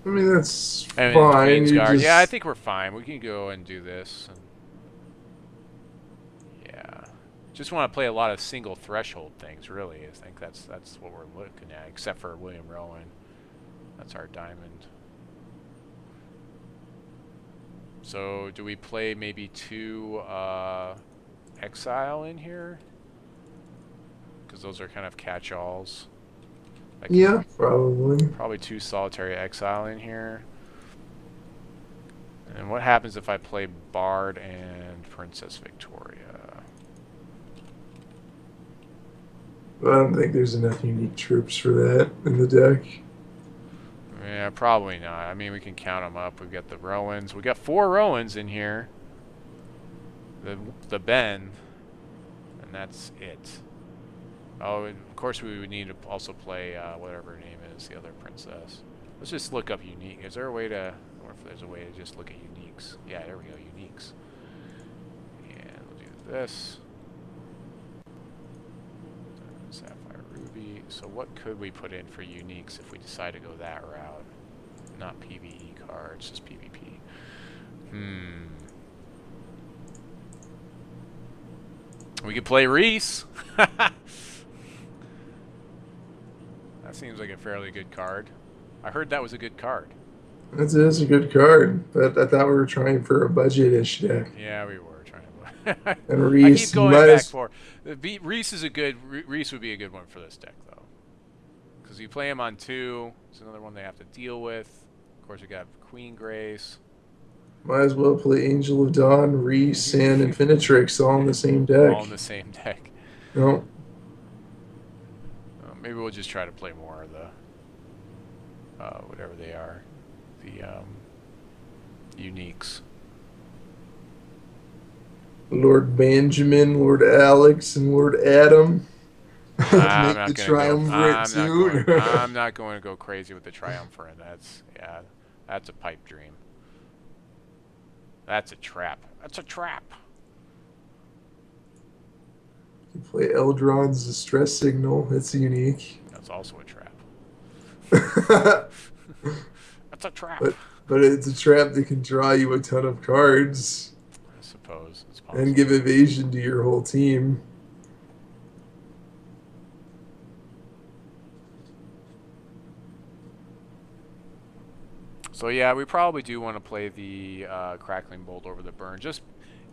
I mean, that's fine. Queensguard. Yeah, I think we're fine. We can go and do this. And yeah. Just want to play a lot of single threshold things, really. I think that's what we're looking at, except for William Rowan. That's our diamond. So do we play maybe 2 Exile in here? Because those are kind of catch-alls. Yeah, probably. Probably 2 Solitary Exile in here. And what happens if I play Bard and Princess Victoria? I don't think there's enough unique troops for that in the deck. Yeah, probably not. I mean, we can count them up. We've got the Rowans. We've got 4 Rowans in here. The Ben. And that's it. Oh, of course we would need to also play whatever her name is, the other princess. Let's just look up unique. Is there a way to, or if there's a way to just look at uniques? Yeah, there we go, uniques. And we'll do this. Sapphire Ruby. So what could we put in for uniques if we decide to go that route? Not PvE cards, just PvP. We could play Reese. That seems like a fairly good card. I heard that was a good card. That is a good card, but I thought we were trying for a budget-ish deck. Yeah, we were trying to. And Reese, I keep going back for Reese is a good. Reese would be a good one for this deck though, because you play him on 2. It's another one they have to deal with. Of course, you got Queen Grace. Might as well play Angel of Dawn, Reese, and Infinitrix all in the same deck. All in the same deck. No. Maybe we'll just try to play more of the whatever they are, the uniques. Lord Benjamin, Lord Alex, and Lord Adam. I'm Make the Triumvirate soon. I'm not going to go crazy with the Triumvirate. That's a pipe dream. That's a trap. That's a trap. You play Eldron's Distress Signal. It's unique. That's also a trap. That's a trap. But it's a trap that can draw you a ton of cards. I suppose it's possible. And give evasion to your whole team. So yeah, we probably do want to play the Crackling Bolt over the Burn. Just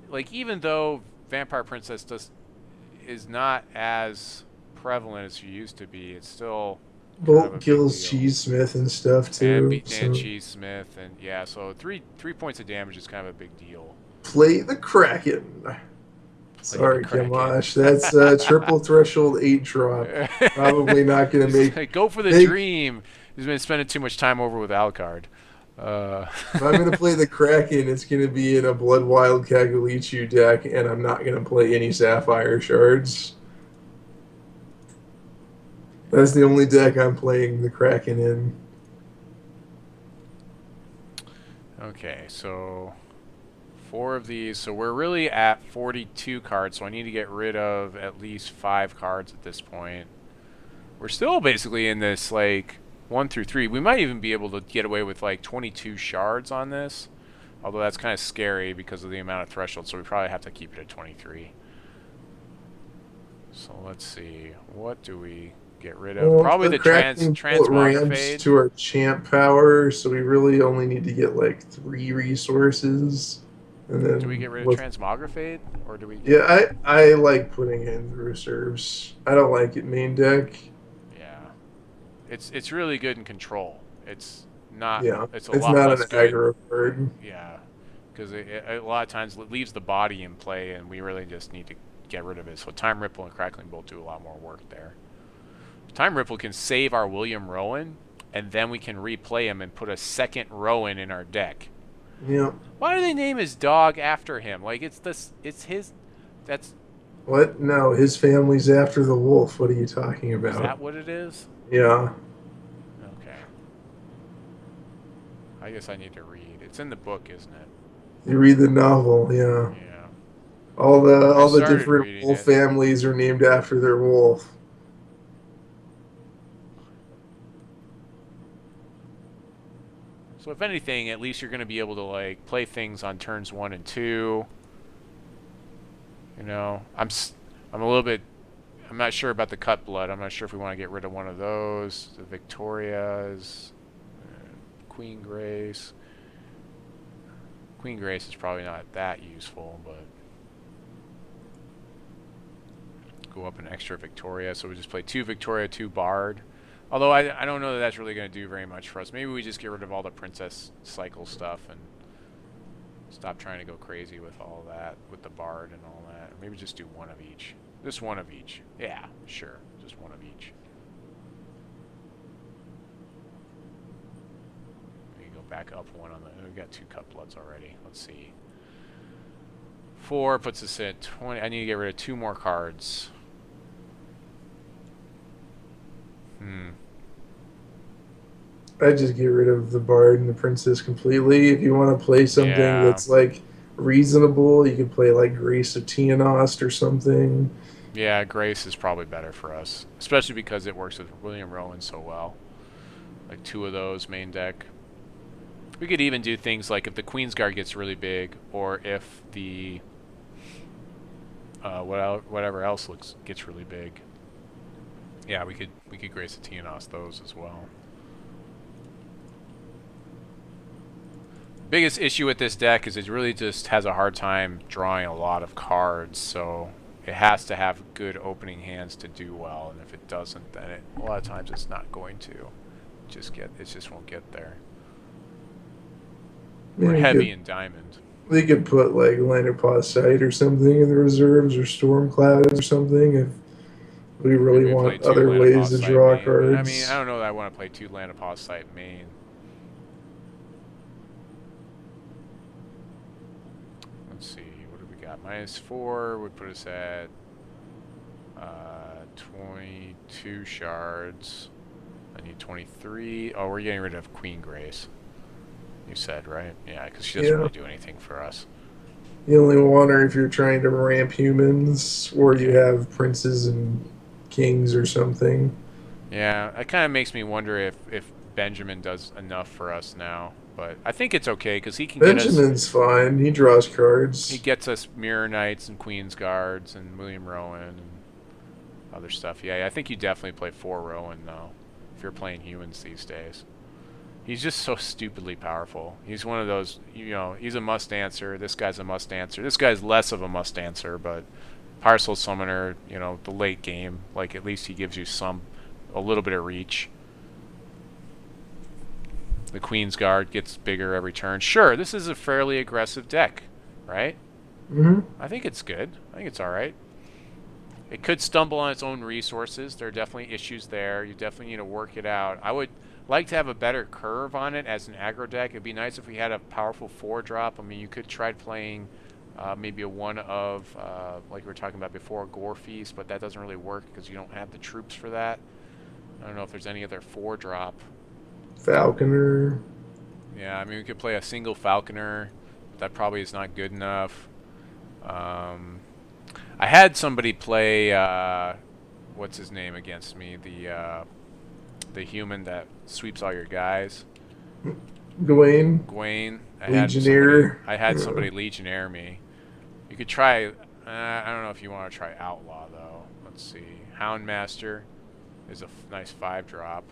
like, even though Vampire Princess is not as prevalent as she used to be, it's still Bolt kills Cheesesmith and stuff too. And Cheesesmith, and yeah, so three points of damage is kind of a big deal. Play the Kraken. Sorry, Kamash. That's triple threshold 8-drop. Probably not going to make. Go for the dream. He's been spending too much time over with Alucard. If I'm going to play the Kraken, it's going to be in a Blood Wild Kagalichu deck, and I'm not going to play any Sapphire Shards. That's the only deck I'm playing the Kraken in. Okay, so 4 of these. So we're really at 42 cards, so I need to get rid of at least 5 cards at this point. We're still basically in this, like, 1 through 3. We might even be able to get away with like 22 shards on this, although that's kind of scary because of the amount of threshold, so we probably have to keep it at 23. So let's see, what do we get rid of? Well, probably the transmogrifade to our champ power, so we really only need to get like 3 resources. And then do we get rid of transmogrifade, or do we? Yeah, I like putting it in through serves. I don't like it main deck. It's really good in control. It's not. Yeah, it's not an aggro card. Yeah, because a lot of times it leaves the body in play, and we really just need to get rid of it. So Time Ripple and Crackling Bolt do a lot more work there. Time Ripple can save our William Rowan, and then we can replay him and put a second Rowan in our deck. Yeah. Why do they name his dog after him? Like it's his. That's. What? No, his family's after the wolf. What are you talking about? Is that what it is? Yeah. Okay. I guess I need to read. It's in the book, isn't it? You read the novel, yeah. Yeah. All the different wolf families are named after their wolf. So if anything, at least you're going to be able to like play things on turns 1 and 2. You know, I'm a little bit. I'm not sure about the Cutblood. I'm not sure if we want to get rid of one of those. The Victorias, Queen Grace. Queen Grace is probably not that useful, but go up an extra Victoria. So we just play 2 Victoria, 2 Bard. Although I don't know that that's really going to do very much for us. Maybe we just get rid of all the Princess Cycle stuff and stop trying to go crazy with all that, with the Bard and all that. Or maybe just do 1 of each. Just 1 of each. Yeah, sure. Just 1 of each. We can go back up 1 on the... We've got 2 Cutbloods already. Let's see. 4 puts us at 20. I need to get rid of 2 more cards. I just get rid of the Bard and the Princess completely. If you want to play something that's like reasonable, you can play like Grace of Tiaanost or something. Yeah, Grace is probably better for us, especially because it works with William Rowan so well. Like 2 of those main deck. We could even do things like if the Queensguard gets really big, or if the whatever else gets really big. Yeah, we could Grace of Tiaanost those as well. Biggest issue with this deck is it really just has a hard time drawing a lot of cards, so it has to have good opening hands to do well, and if it doesn't, then a lot of times it's not going to. It just won't get there. We're heavy in diamond. They could put like Land of Sight or something in the reserves, or Storm Clouds or something if we really want other ways to draw cards. I mean, I don't know that I want to play 2 Land of Sight main. Let's see, what do we got? -4 would put us at 22 shards. I need 23. Oh, we're getting rid of Queen Grace. You said, right? Yeah, because she doesn't really do anything for us. You only want her if you're trying to ramp humans, or you have princes and kings or something. Yeah, it kind of makes me wonder if Benjamin does enough for us now. But I think it's okay, because he can Benjamin's fine. He draws cards. He gets us Mirror Knights and Queensguards and William Rowan and other stuff. Yeah, I think you definitely play 4 Rowan, though, if you're playing humans these days. He's just so stupidly powerful. He's one of those, you know, he's a must answer. This guy's a must answer. This guy's less of a must answer, but Pyresoul Summoner, you know, the late game, like at least he gives you a little bit of reach. The Queensguard gets bigger every turn. Sure, this is a fairly aggressive deck, right? Mm-hmm. I think it's good. I think it's all right. It could stumble on its own resources. There are definitely issues there. You definitely need to work it out. I would like to have a better curve on it as an aggro deck. It'd be nice if we had a powerful 4-drop. I mean, you could try playing maybe a 1 of, like we were talking about before, Gore Feast, but that doesn't really work because you don't have the troops for that. I don't know if there's any other 4-drop. Falconer. Yeah, I mean, we could play a single Falconer. That probably is not good enough. I had somebody play, what's his name against me? The human that sweeps all your guys. Gawain. Legionnaire. I had somebody Legionnaire me. You could try, I don't know if you want to try Outlaw, though. Let's see. Houndmaster is a nice 5-drop.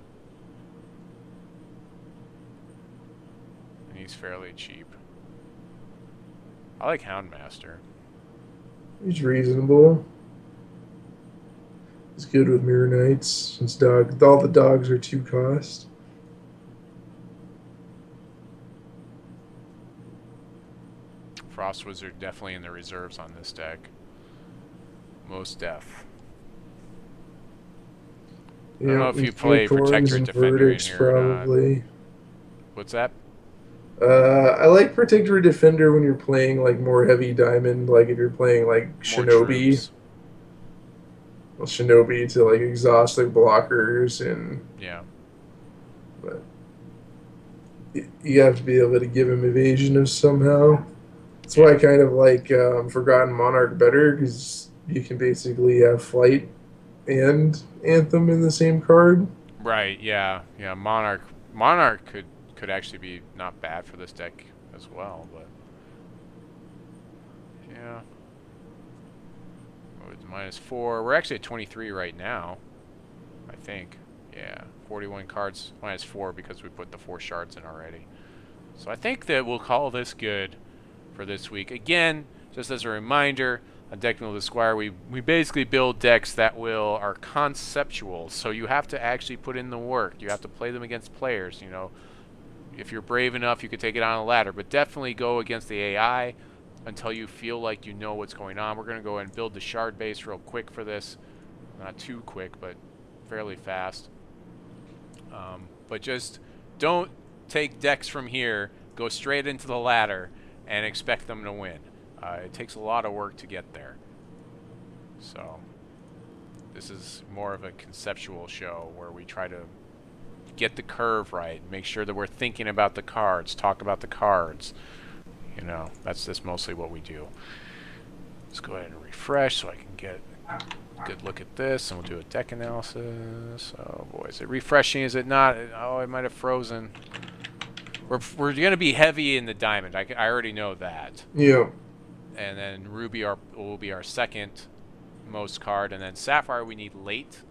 And he's fairly cheap. I like Houndmaster. He's reasonable. He's good with Mirror Knights, since all the dogs are 2 cost. Frost Wizard definitely in the reserves on this deck. Most def. Yeah, I don't know if you play Protector Defender in here probably. Or not. What's that? I like Protector Defender when you're playing like more heavy diamond, like if you're playing like Shinobi. Well, Shinobi to like exhaust the blockers and but you have to be able to give him evasion of somehow. That's why I kind of like Forgotten Monarch better, because you can basically have Flight and Anthem in the same card. Right. Yeah. Yeah. Monarch could actually be not bad for this deck as well, but yeah. -4. We're actually at 23 right now, I think. Yeah, 41 cards, -4 because we put the 4 shards in already. So I think that we'll call this good for this week. Again, just as a reminder, on Deck Build the Squire, we basically build decks that are conceptual. So you have to actually put in the work. You have to play them against players. You know, if you're brave enough, you could take it on a ladder, but definitely go against the AI until you feel like you know what's going on. We're going to go ahead and build the shard base real quick for this. Not too quick, but fairly fast. But just don't take decks from here, go straight into the ladder, and expect them to win. It takes a lot of work to get there. So this is more of a conceptual show where we try to get the curve right, make sure that we're thinking about the cards, talk about the cards. You know, that's mostly what we do. Let's go ahead and refresh so I can get a good look at this, and we'll do a deck analysis. Oh boy, is it refreshing? Is it not? Oh, it might have frozen. We're going to be heavy in the diamond. I already know that. Yeah. And then ruby will be our second most card, and then sapphire we need late.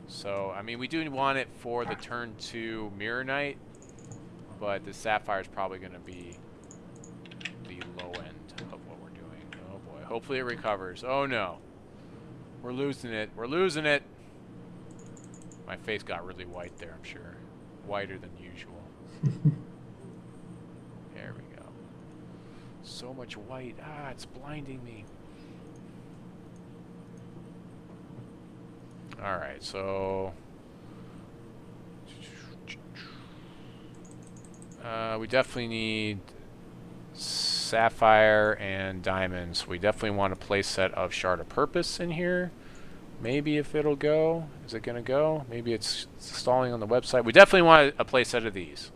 So I mean, we do want it for the turn 2 Mirror Knight, but the sapphire is probably going to be the low end of what we're doing. Oh boy, hopefully it recovers. Oh no, we're losing it. We're losing it. My face got really white there, I'm sure. Whiter than usual. There we go. So much white. Ah, it's blinding me. Alright, so we definitely need sapphire and diamonds. We definitely want a play set of Shard of Purpose in here. Maybe if it'll go. Is it going to go? Maybe it's stalling on the website. We definitely want a play set of these.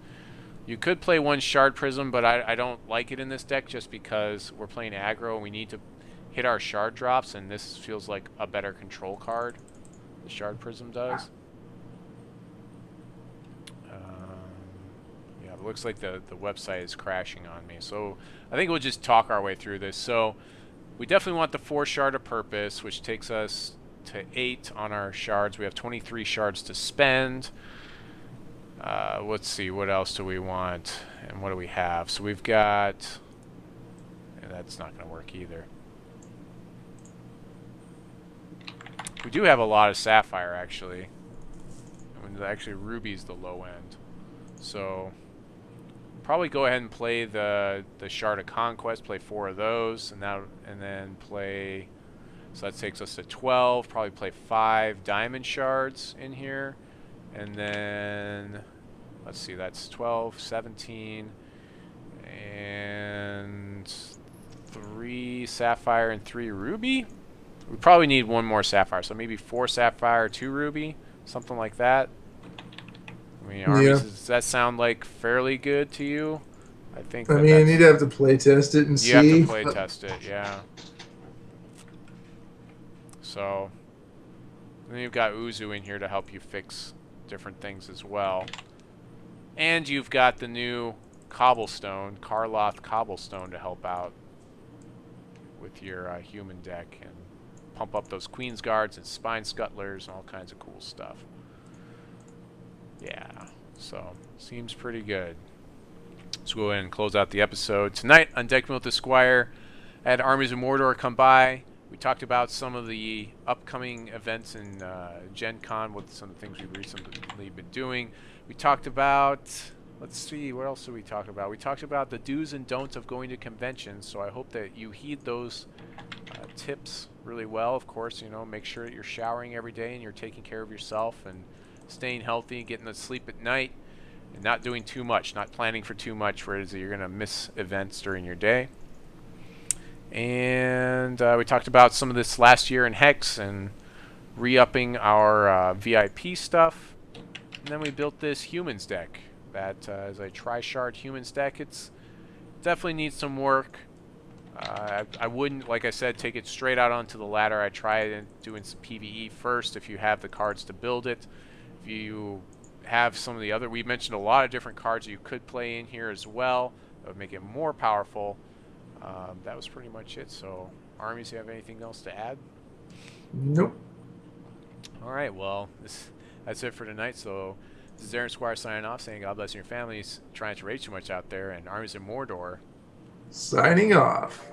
You could play one Shard Prism, but I don't like it in this deck just because we're playing aggro and we need to hit our Shard drops, and this feels like a better control card. The Shard Prism does. Yeah, it looks like the website is crashing on me. So I think we'll just talk our way through this. So we definitely want the 4 Shard of Purpose, which takes us to 8 on our shards. We have 23 shards to spend. Let's see, what else do we want? And what do we have? So we've got... And that's not going to work either. We do have a lot of sapphire, actually. I mean, actually, ruby's the low end. So, probably go ahead and play the Shard of Conquest. Play 4 of those, and then play. So that takes us to 12. Probably play 5 diamond shards in here, and then let's see. That's 12, 17, and 3 sapphire and 3 ruby. We probably need 1 more sapphire, so maybe 4 sapphire, 2 ruby, something like that. I mean, Armies, does that sound like fairly good to you? I think. I mean, you need to have to play test it and see. You have to play test it, yeah. So, then you've got Uzzu in here to help you fix different things as well. And you've got the new Cobblestone, Carloth Cobblestone, to help out with your human deck and pump up those Queensguards and Spine Scuttlers and all kinds of cool stuff. Yeah, so seems pretty good. Let's go ahead and close out the episode. Tonight on Deck with the Squire, I had Armies of Mordor come by. We talked about some of the upcoming events in GenCON, with some of the things we've recently been doing. We talked about, let's see, what else did we talk about? We talked about the do's and don'ts of going to conventions, so I hope that you heed those tips really well. Of course, you know, make sure that you're showering every day and you're taking care of yourself and staying healthy, getting to sleep at night, and not doing too much, not planning for too much, whereas you're going to miss events during your day. And we talked about some of this last year in Hex and re-upping our VIP stuff. And then we built this Humans deck that is a Tri-Shard Humans deck. It's definitely needs some work. I wouldn't, like I said, take it straight out onto the ladder. I tried doing some PvE first if you have the cards to build it. If you have some of the other, we mentioned a lot of different cards that you could play in here as well. That would make it more powerful. That was pretty much it. So, Armies, you have anything else to add? Nope. All right, well, that's it for tonight. So, this is Aaron Squire signing off, saying God bless your families, trying to rage too much out there, and Armies of Mordor signing off.